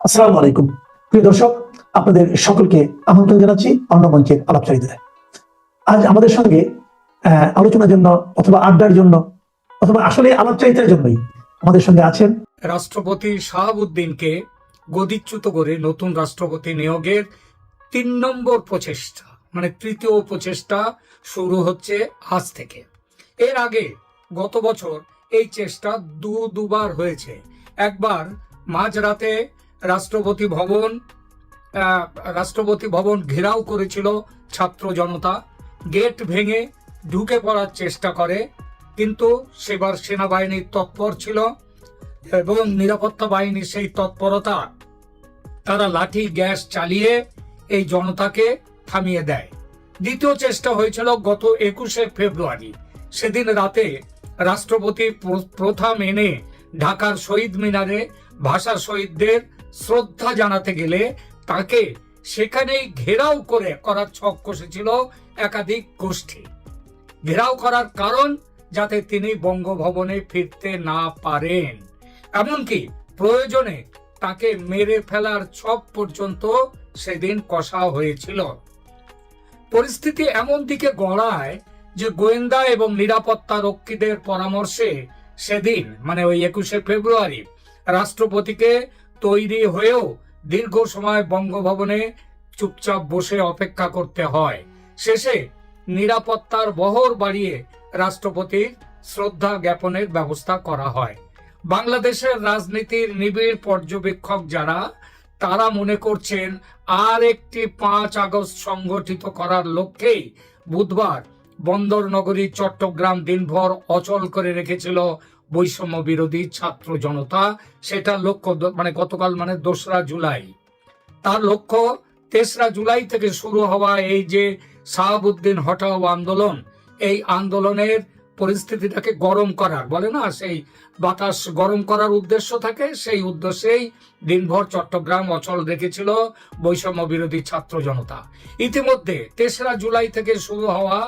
আসসালামু আলাইকুম প্রিয় দর্শক, আপনাদের সকলকে আমন্ত্রণ জানাচ্ছি অন্য মঞ্চের আলাপচারিতায়। আজ আমাদের সঙ্গে আলোচনার জন্য অথবা আড্ডার জন্য অথবা আসলে আলাপচারিতার জন্যই আমাদের সঙ্গে আছেন রাষ্ট্রপতি শাহাবুদ্দিনকে গদিচ্যুত করে নতুন রাষ্ট্রপতি নিয়োগের ৩ নম্বর প্রচেষ্টা, মানে তৃতীয় প্রচেষ্টা শুরু হচ্ছে আজ থেকে। এর আগে গত বছর এই চেষ্টা দুবার হয়েছে। একবার মাঝরাতে রাষ্ট্রপতি ভবন ঘেরাও করেছিল ছাত্র জনতা, গেট ভেঙে ঢুকে পড়ার চেষ্টা করে, কিন্তু সেবার সেনাবাহিনী তৎপর ছিল এবং নিরাপত্তা বাহিনীর সেই তৎপরতা, তারা লাঠি গ্যাস চালিয়ে এই জনতাকে থামিয়ে দেয়। দ্বিতীয় চেষ্টা হয়েছিল গত 21শে ফেব্রুয়ারি। সেদিন রাতে রাষ্ট্রপতি প্রথা মেনে ঢাকার শহীদ মিনারে ভাষা শহীদদের শ্রদ্ধা জানাতে গেলে তাকে সেখানেই ঘেরাও করার ছক কষেছিল একাধিক গোষ্ঠী। ঘেরাও করার কারণ যাতে তিনি বঙ্গভবনে ফিরতে না পারেন, এমনকি প্রয়োজনে তাকে মেরে ফেলার ছক পর্যন্ত সেদিন কষা হয়েছিল। পরিস্থিতি এমন দিকে গড়ায় যে গোয়েন্দা এবং নিরাপত্তা রক্ষীদের পরামর্শে সেদিন, মানে ওই 21শে ফেব্রুয়ারি, রাষ্ট্রপতিকে তৈরি হয়েও দীর্ঘ সময় বঙ্গভবনে চুপচাপ বসে অপেক্ষা করতে হয়। শেষে নিরাপত্তার বহর বাড়িয়ে রাষ্ট্রপতির শ্রদ্ধা জ্ঞাপনের ব্যবস্থা করা হয়। বাংলাদেশের রাজনীতির নিবিড় পর্যবেক্ষক যারা, তারা মনে করছেন আর একটি 5 আগস্ট সংগঠিত করার লক্ষ্যেই বুধবার বন্দর নগরী চট্টগ্রাম দিনভর অচল করে রেখেছিল বৈষম্য বিরোধী ছাত্র জনতা। সেটা লক্ষ্য গতকাল 2রা জুলাই। তার লক্ষ্য 3রা জুলাই থেকে শুরু হওয়া এই যে শাহাবুদ্দিন হটাও আন্দোলন, এই আন্দোলনের পরিস্থিতিটাকে গরম করার, বলে না, সেই বাতাস গরম করার উদ্দেশ্য থাকে। সেই উদ্দেশ্যেই দিনভর চট্টগ্রাম অচল রেখেছিল বৈষম্য বিরোধী ছাত্র জনতা। ইতিমধ্যে 3রা জুলাই থেকে শুরু হওয়া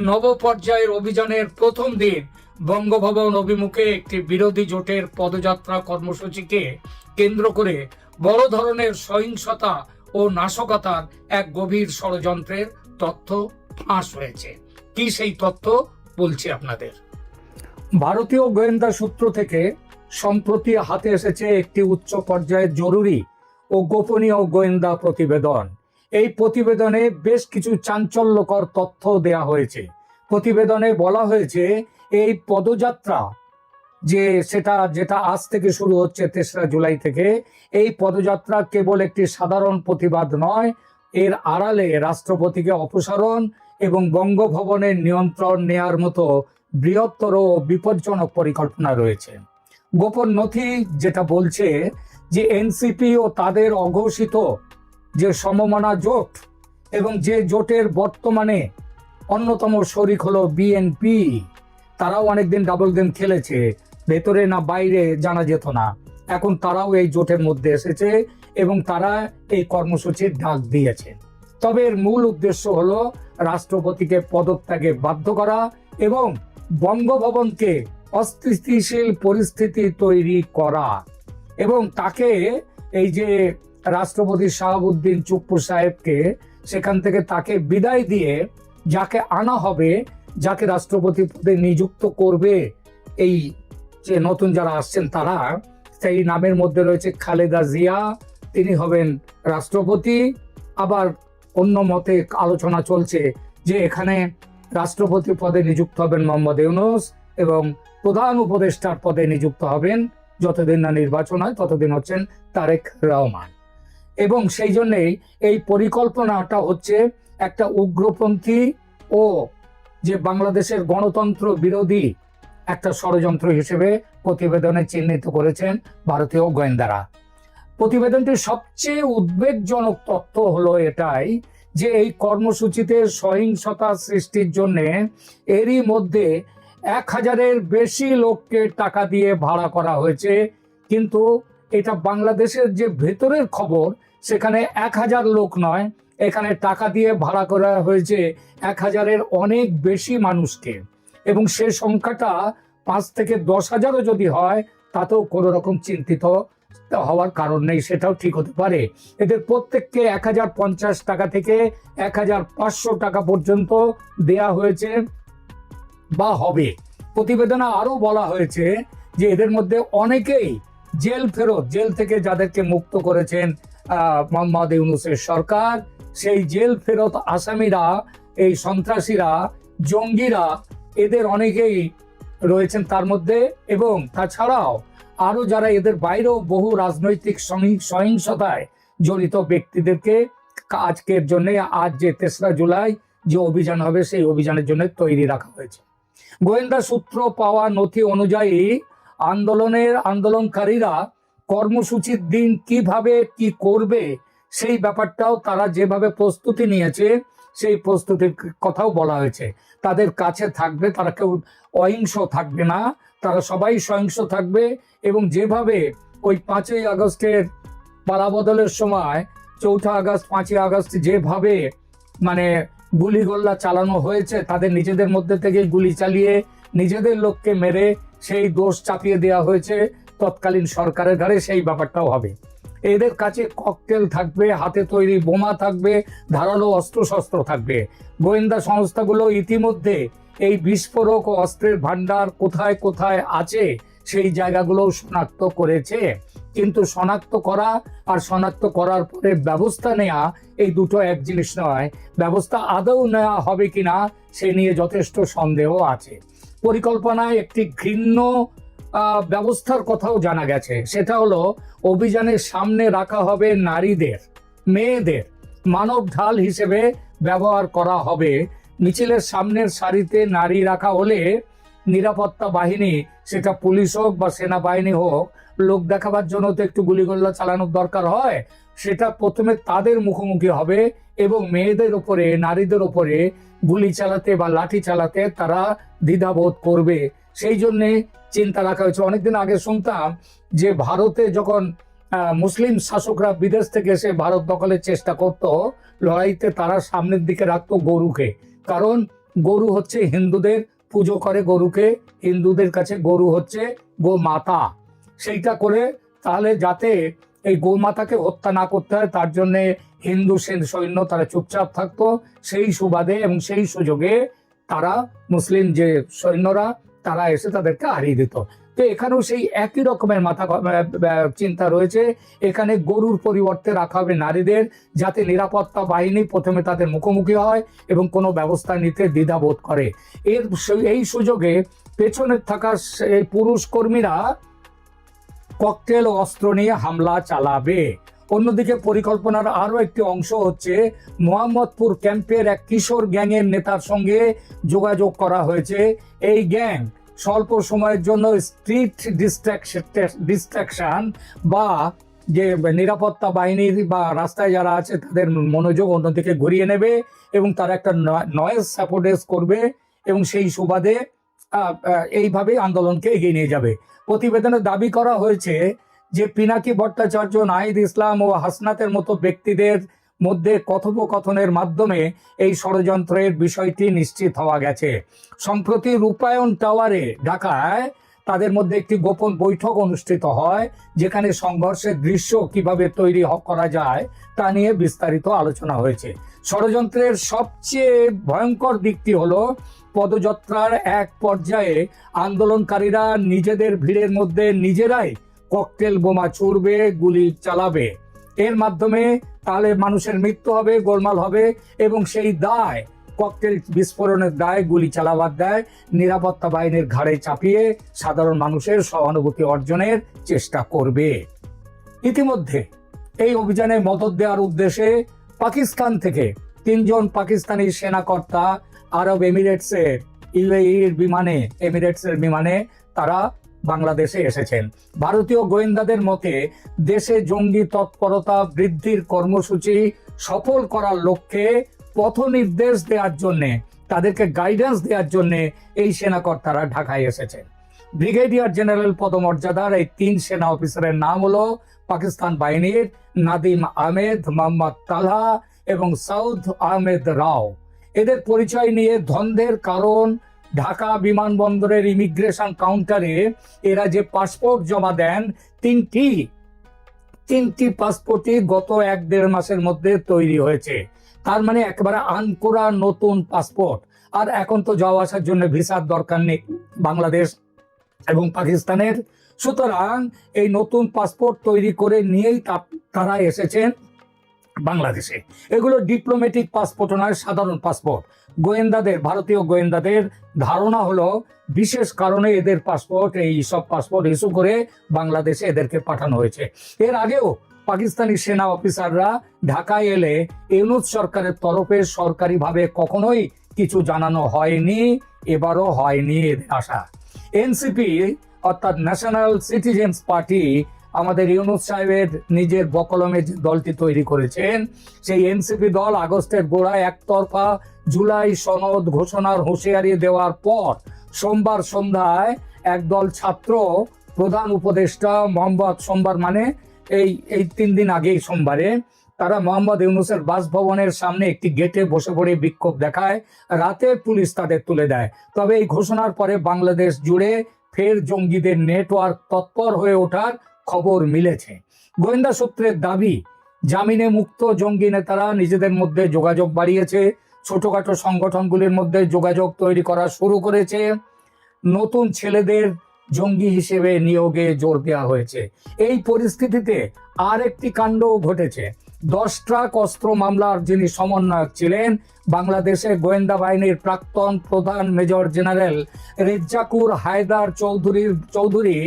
নবপর্যায়ের অভিযানের প্রথম দিন বঙ্গভবন অভিমুখে একটি বিরোধী জোটের পদযাত্রা কর্মসূচিকে কেন্দ্র করে বড় ধরনের সহিংসতা ও নাশকতার এক গভীর ষড়যন্ত্রের তথ্য ফাঁস হয়েছে। কি সেই তথ্য বলছি আপনাদের। ভারতীয় গোয়েন্দা সূত্র থেকে সম্প্রতি হাতে এসেছে একটি উচ্চ পর্যায়ের জরুরি ও গোপনীয় গোয়েন্দা প্রতিবেদন। এই প্রতিবেদনে বেশ কিছু চাঞ্চল্যকর তথ্য দেয়া হয়েছে। প্রতিবেদনে বলা হয়েছে এই পদযাত্রা যেটা আজ থেকে শুরু হচ্ছে 3রা জুলাই থেকে, এই পদযাত্রা কেবল একটি সাধারণ প্রতিবাদ নয়, এর আড়ালে রাষ্ট্রপতিকে অপসারণ এবং বঙ্গভবনের নিয়ন্ত্রণ নেয়ার মতো বৃহত্তর ও বিপজ্জনক পরিকল্পনা রয়েছে। গোপন নথি যেটা বলছে যে এনসিপি ও তাদের অঘোষিত যে সমমনা জোট, এবং যে জোটের বর্তমানে অন্যতম শরিক হলো বিএনপি, তারাও অনেকদিন ডাবল গেম খেলেছে, ভেতরে না বাইরে জানা যেত না। এখন তারাও এই জোটের মধ্যে এসেছে এবং তারা এই কর্মসূচির ডাক দিয়েছে। তবে এর মূল উদ্দেশ্য হলো রাষ্ট্রপতিকে পদত্যাগে বাধ্য করা এবং বঙ্গভবনকে অস্থিতিশীল পরিস্থিতি তৈরি করা, এবং তাকে, এই যে রাষ্ট্রপতি শাহাবুদ্দিন চুপ্পু সাহেবকে, সেখান থেকে তাকে বিদায় দিয়ে যাকে আনা হবে, যাকে রাষ্ট্রপতি পদে নিযুক্ত করবে, এই যে নতুন যারা আসছেন তারা, সেই নামের মধ্যে রয়েছে খালেদা জিয়া, তিনি হবেন রাষ্ট্রপতি। আবার অন্য মতে আলোচনা চলছে যে এখানে রাষ্ট্রপতি পদে নিযুক্ত হবেন মোহাম্মদ ইউনূস এবং প্রধান উপদেষ্টার পদে নিযুক্ত হবেন, যতদিন না নির্বাচন হয় ততদিন, হচ্ছেন তারেক রহমান। এবং সেই জন্যেই এই পরিকল্পনাটা হচ্ছে একটা উগ্রপন্থী ও যে বাংলাদেশের গণতন্ত্র বিরোধী একটা ষড়যন্ত্র হিসেবে প্রতিবেদনে চিহ্নিত করেছেন ভারতীয় গোয়েন্দারা। প্রতিবেদনটির সবচেয়ে উদ্বেগজনক তথ্য হলো এটাই যে এই কর্মসূচিতে সহিংসতা সৃষ্টির জন্য এরই মধ্যে 1000-এর বেশি লোককে টাকা দিয়ে ভাড়া করা হয়েছে। কিন্তু এটা বাংলাদেশের যে ভেতরের খবর, সেখানে 1000 লোক নয়, এখানে টাকা দিয়ে ভাড়া করা হয়েছে 1000-এর অনেক বেশি মানুষকে, এবং সে সংখ্যাটা 5 থেকে 10 হাজারও যদি হয় তাতেও কোনো রকম চিন্তিত হওয়ার কারণ নেই, সেটাও ঠিক হতে পারে। এদের প্রত্যেককে 1050 টাকা থেকে 1500 টাকা পর্যন্ত দেয়া হয়েছে বা হবে। প্রতিবেদনে আরো বলা হয়েছে যে এদের মধ্যে অনেকেই জেল ফেরত, জেল থেকে যাদেরকে মুক্ত করেছেন মোহাম্মদ ইউনূসের সরকার, সেই জেল ফেরত আসামিরা, এই সন্ত্রাসীরা, জঙ্গিরা, এদের অনেকেই রয়েছেন তার মধ্যে। এবং তাছাড়াও আরো যারা এদের বাইরেও বহু রাজনৈতিক সহিংসতায় জড়িত ব্যক্তিদেরকে আজকের জন্য, আজ যে 3রা জুলাই যে অভিযান হবে সেই অভিযানের জন্য তৈরি রাখা হয়েছে। গোয়েন্দা সূত্র পাওয়া নথি অনুযায়ী আন্দোলনকারীরা কর্মসূচির দিন কিভাবে কি করবে সেই ব্যাপারটাও তারা যেভাবে প্রস্তুতি নিয়েছে সেই প্রস্তুতির কথাও বলা হয়েছে। তাদের কাছে থাকবে, তারা কেউ অহিংস থাকবে না, তারা সবাই সহিংস থাকবে। এবং যেভাবে ওই 5ই আগস্টের পালাবদলের সময় 4 আগস্ট 5ই আগস্ট যেভাবে মানে গুলিগোল্লা চালানো হয়েছে, তাদের নিজেদের মধ্যে থেকে গুলি চালিয়ে নিজেদের লোককে মেরে সেই দোষ চাপিয়ে দেওয়া হয়েছে তৎকালীন সরকারের ঘাড়ে, সেই ব্যাপারটাও হবে। এদের কাছে ককটেল থাকবে, হাতে তৈরি বোমা থাকবে, ধারালো অস্ত্রশস্ত্র থাকবে। গোয়েন্দা সংস্থাগুলো ইতিমধ্যে এই বিস্ফোরক ও অস্ত্রের ভান্ডার কোথায় কোথায় আছে সেই জায়গাগুলো শনাক্ত করেছে। কিন্তু শনাক্ত করা আর শনাক্ত করার পরে ব্যবস্থা নেওয়া এই দুটো এক জিনিস নয়। ব্যবস্থা আদৌ নেওয়া হবে কিনা সে নিয়ে যথেষ্ট সন্দেহ আছে। পরিকল্পনায় একটি ঘৃণ্য ব্যবস্থার কথাও জানা গেছে, সেটা হলো অভিযানের সামনে রাখা হবে নারীদের, মেয়েদের মানব ঢাল হিসেবে ব্যবহার করা হবে। মিছিলের সামনের সারিতে নারী রাখা হলে নিরাপত্তা বাহিনী, সেটা পুলিশ হোক বা সেনাবাহিনী হোক, লোক দেখাবার জন্য তো একটু গুলিগোল্লা চালানোর দরকার হয়, সেটা প্রথমে তাদের মুখোমুখি হবে এবং মেয়েদের উপরে, নারীদের উপরে গুলি চালাতে বা লাঠি চালাতে তারা দ্বিধাবোধ করবে। সেই জন্যে চিন্তা রাখা হয়েছে। অনেকদিন আগে শুনতাম যে ভারতে যখন মুসলিম শাসকরা বিদেশ থেকে এসে ভারত দখলের চেষ্টা করত, লড়াইতে তারা সামনের দিকে রাখতো গরুকে, কারণ গরু হচ্ছে হিন্দুদের, পুজো করে গরুকে, হিন্দুদের কাছে গরু হচ্ছে গোমাতা। সেইটা করে তাহলে যাতে এই গোমাতাকে হত্যা না করতে হয় তার জন্য হিন্দু সৈন্য তারা চুপচাপ থাকতো। সেই সুবাদে এবং সেই সুযোগে তারা মুসলিম যে সৈন্যরা তারা এসে তাদেরকে হারিয়ে দিত। তো এখানেও সেই একই রকমের চিন্তা রয়েছে। এখানে গরুর পরিবর্তে রাখা হবে নারীদের, যাতে নিরাপত্তা বাহিনী প্রথমে তাদের মুখোমুখি হয় এবং কোনো ব্যবস্থা নিতে দ্বিধাবোধ করে। এই সুযোগে পেছনে থাকা এই পুরুষ কর্মীরা ককটেল ও অস্ত্র নিয়ে হামলা চালাবে। অন্যদিকে পরিকল্পনার আরো একটি অংশ হচ্ছে মোহাম্মদপুর ক্যাম্পের এক কিশোর গ্যাংয়ের নেতার সঙ্গে যোগাযোগ করা হয়েছে। এই গ্যাং স্বল্প সময়ের জন্য স্ট্রিট ডিস্ট্রাকশন বা যে নিরাপত্তা বাহিনীর বা রাস্তায় যারা আছে তাদের মনোযোগ অন্যদিকে ঘুরিয়ে নেবে এবং তারা একটা নয়েজ সাপোর্টেজ করবে এবং সেই সুবাদে এইভাবে আন্দোলনকে এগিয়ে নিয়ে যাবে। প্রতিবেদনে দাবি করা হয়েছে যে পিনাকি ভট্টাচার্য, নাহিদ ইসলাম ও হাসনাতের মতো ব্যক্তিদের মধ্যে কথোপকথনের মাধ্যমে এই ষড়যন্ত্রের বিষয়টি নিশ্চিত হওয়া গেছে। সম্প্রতি রূপায়ণ টাওয়ারে ঢাকায় তাদের মধ্যে একটি গোপন বৈঠক অনুষ্ঠিত হয়, যেখানে সংঘর্ষের দৃশ্য কিভাবে তৈরি করা যায় তা নিয়ে বিস্তারিত আলোচনা হয়েছে। ষড়যন্ত্রের সবচেয়ে ভয়ঙ্কর দিকটি হলো পদযাত্রার এক পর্যায়ে আন্দোলনকারীরা নিজেদের ভিড়ের মধ্যে নিজেরাই ককটেল বোমা ছুড়বে, গুলি চালাবে। এর মাধ্যমে তাহলে মানুষের মৃত্যু হবে, গোলমাল হবে এবং সেই দায়, ককটেল বিস্ফোরণের দায়, গুলি চালাবার দায় নিরাপত্তা বাহিনীর ঘাড়ে চাপিয়ে সাধারণ মানুষের সহানুভূতি অর্জনের চেষ্টা করবে। ইতিমধ্যে এই অভিযানে মদত দেওয়ার উদ্দেশ্যে পাকিস্তান থেকে 3 জন পাকিস্তানি সেনাকর্তা আরব এমিরেটসের বিমানে তারা বাংলাদেশে এসেছেন। ভারতীয় গোয়েন্দাদের মতে দেশে জঙ্গি তৎপরতা বৃদ্ধির কর্মসূচি সফল করার লক্ষ্যে পথ নির্দেশ দেওয়ার জন্য, তাদেরকে গাইডেন্স দেওয়ার জন্য এই সেনাকর্তারা ঢাকায় এসেছেন। ব্রিগেডিয়ার জেনারেল পদমর্যাদার এই 3 সেনা অফিসারের নাম হলো পাকিস্তান বাহিনীর নাদিম আহমেদ, মোহাম্মদ তালহা এবং সৌদ আহমেদ রাও। এদের পরিচয় নিয়ে দ্বন্দ্বের কারণ ঢাকা বিমানবন্দরের ইমিগ্রেশন কাউন্টারে এরা যে পাসপোর্ট জমা দেন 3টি 3টি পাসপোর্টই গত 1-1.5 মাসের মধ্যে তৈরি হয়েছে। তার মানে একেবারে আনকোরা নতুন পাসপোর্ট। আর এখন তো যাওয়া আসার জন্য ভিসার দরকার নেই বাংলাদেশ এবং পাকিস্তানের। সুতরাং এই নতুন পাসপোর্ট তৈরি করে নিয়েই তারা এসেছেন বাংলাদেশে। এগুলো ডিপ্লোম্যাটিক পাসপোর্ট নয়, সাধারণ পাসপোর্ট। গোয়েন্দাদের, ভারতীয় গোয়েন্দাদের ধারণা হলো বিশেষ কারণে এদের পাসপোর্ট, এই সব পাসপোর্ট ইস্যু করে বাংলাদেশে এদেরকে পাঠানো হয়েছে। এর আগেও পাকিস্তানি সেনা অফিসাররা ঢাকায় এলে ইউনূস সরকারের তরফে সরকারিভাবে কখনোই কিছু জানানো হয়নি, এবারও হয়নি এদের আশা। এনসিপি অর্থাৎ ন্যাশনাল সিটিজেন্স পার্টি আমাদের ইউনূস সাহেবের নিজের বকলমে যে দলটি তৈরি করেছেন, সেই এনসিপি দল আগস্টের গোড়ায় একতরফা জুলাই সনদ ঘোষণার হুঁশিয়ারি দেওয়ার পর সোমবার সন্ধ্যায় একদল ছাত্র প্রধান উপদেষ্টা সোমবার মানে এই 3 দিন আগেই সোমবারে তারা মোহাম্মদ ইউনূসের বাসভবনের সামনে একটি গেটে বসে পড়ে বিক্ষোভ দেখায়। রাতে পুলিশ তাদের তুলে দেয়। তবে এই ঘোষণার পরে বাংলাদেশ জুড়ে ফের জঙ্গিদের নেটওয়ার্ক তৎপর হয়ে ওঠার খবর মিলেছে। গোয়েন্দা সূত্রের দাবি, জামিনে মুক্ত জঙ্গি নেতারা নিজেদের মধ্যে যোগাযোগ বাড়িয়েছে, ছোটখাটো সংগঠনগুলির মধ্যে যোগাযোগ তৈরি করা শুরু করেছে, নতুন ছেলেদের জঙ্গি হিসেবে নিয়োগে জোর দেওয়া হয়েছে। এই পরিস্থিতিতে আর একটি কাণ্ডও ঘটেছে। 10 ট্রাক অস্ত্র মামলার যিনি সমন্বয়ক ছিলেন, বাংলাদেশের গোয়েন্দা বাহিনীর প্রাক্তন প্রধান মেজর জেনারেল রেজ্জাকুর হায়দার চৌধুরী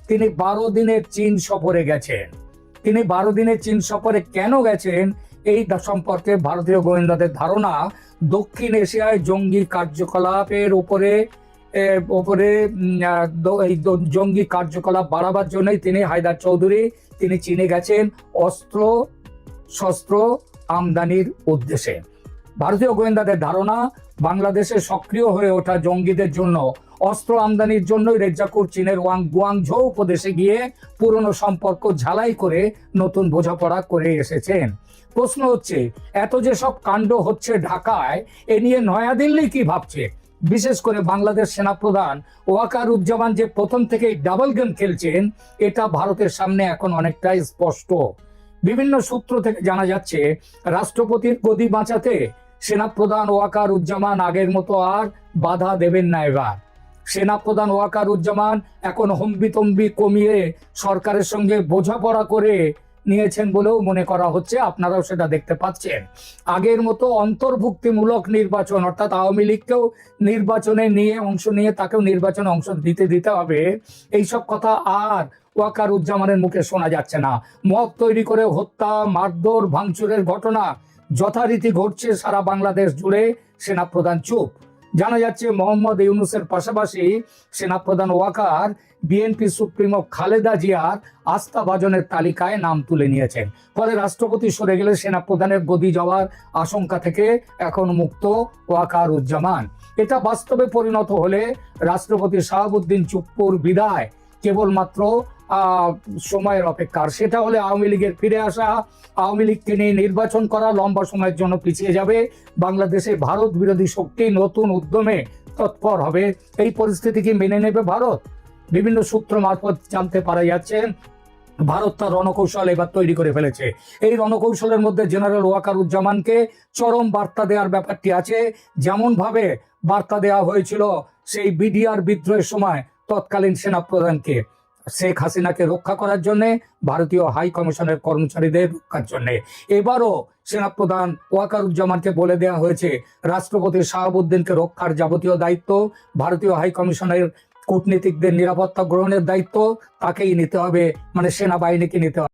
তিনি 12 দিনের চীন সফরে গেছেন। তিনি 12 দিনের চীন সফরে কেন গেছেন এই সম্পর্কে ভারতীয় গোয়েন্দাদের ধারণা, দক্ষিণ এশিয়ায় জঙ্গি কার্যকলাপের উপরে এই জঙ্গি কার্যকলাপ বাড়াবার জন্যই তিনি হায়দার চৌধুরী তিনি চীনে গেছেন অস্ত্র শস্ত্র আমদানির উদ্দেশ্যে। ভারতীয় গোয়েন্দাদের ধারণা, বাংলাদেশে সক্রিয় হয়ে ওঠা জঙ্গিদের জন্য অস্ত্র আমদানির জন্যই রেজ্জাকুর চীনের গুয়াংঝৌ প্রদেশে গিয়ে পুরনো সম্পর্ক ঝালাই করে নতুন বোঝাপড়া করে এসেছেন। প্রশ্ন হচ্ছে, এত যে সব কাণ্ড হচ্ছে ঢাকায়, এ নিয়ে নয়াদিল্লি কি ভাবছে? বিশেষ করে বাংলাদেশ সেনাপ্রধান ওয়াকারুজ্জামান যে প্রথম থেকেই ডাবল গেম খেলছেন, এটা ভারতের সামনে এখন অনেকটাই স্পষ্ট। বিভিন্ন সূত্র থেকে জানা যাচ্ছে, রাষ্ট্রপতির গদি বাঁচাতে সেনাপ্রধান ওয়াকারুজ্জামান আগের মতো আর বাধা দেবেন না। এবার সেনাপ্রধান ওয়াকারুজ্জামান এখন হম্বিতম্বি কমিয়ে সরকারের সঙ্গে বোঝাপড়া করে নিয়েছেন বলেও মনে করা হচ্ছে। আপনারাও সেটা দেখতে পাচ্ছেন। আগের মতো অন্তর্ভুক্তিমূলক নির্বাচন, অর্থাৎ আওয়ামী লীগকেও নির্বাচনে অংশ নিয়ে তাকেও নির্বাচনে অংশ দিতে হবে, এইসব কথা আর ওয়াকারুজ্জামানের মুখে শোনা যাচ্ছে না। মব তৈরি করে হত্যা, মারধর, ভাঙচুরের ঘটনা যথারীতি ঘটছে সারা বাংলাদেশ জুড়ে, সেনাপ্রধান চুপ। জানা যাচ্ছে মোহাম্মদ ইউনূসের পাশাপাশি সেনাপ্রধান ওয়াকার বিএনপি সুপ্রিমো খালেদা জিয়ার আস্থাভাজনের তালিকায় নাম তুলে নিয়েছেন। ফলে রাষ্ট্রপতি সরে গেলে সেনাপ্রধানের গদি যাওয়ার আশঙ্কা থেকে এখন মুক্ত ওয়াকারুজ্জামান। এটা বাস্তবে পরিণত হলে রাষ্ট্রপতি শাহাবুদ্দিন চুপ্পুর বিদায় কেবলমাত্র সময়ের অপেক্ষার। সেটা হলে আওয়ামী লীগের ফিরে আসা, আওয়ামী লীগকে নিয়ে নির্বাচন করা লম্বা সময়ের জন্য পিছিয়ে যাবে। বাংলাদেশে ভারত বিরোধী শক্তি নতুন উদ্যমে তৎপর হবে। এই পরিস্থিতি কি মেনে নেবে ভারত? বিভিন্ন সূত্র মারফত জানতে পারা যাচ্ছে, ভারত তার রণকৌশল এবার তৈরি করে ফেলেছে। এই রণকৌশলের মধ্যে জেনারেল ওয়াকারুজ্জামানকে চরম বার্তা দেওয়ার ব্যাপারটি আছে। যেমন ভাবে বার্তা দেওয়া হয়েছিল সেই বিডিআর বিদ্রোহের সময় তৎকালীন সেনাপ্রধানকে, শেখ হাসিনাকে রক্ষা করার জন্য, ভারতীয় হাই কমিশনের কর্মচারীদের রক্ষার জন্য, এবারও সেনাপ্রধান ওয়াকারুজ্জামানকে বলে দেওয়া হয়েছে রাষ্ট্রপতি শাহাবুদ্দিনকে রক্ষার যাবতীয় দায়িত্ব, ভারতীয় হাই কমিশনের কূটনীতিকদের নিরাপত্তা গ্রহণের দায়িত্ব তাকেই নিতে হবে, মানে সেনাবাহিনীকে নিতে হবে।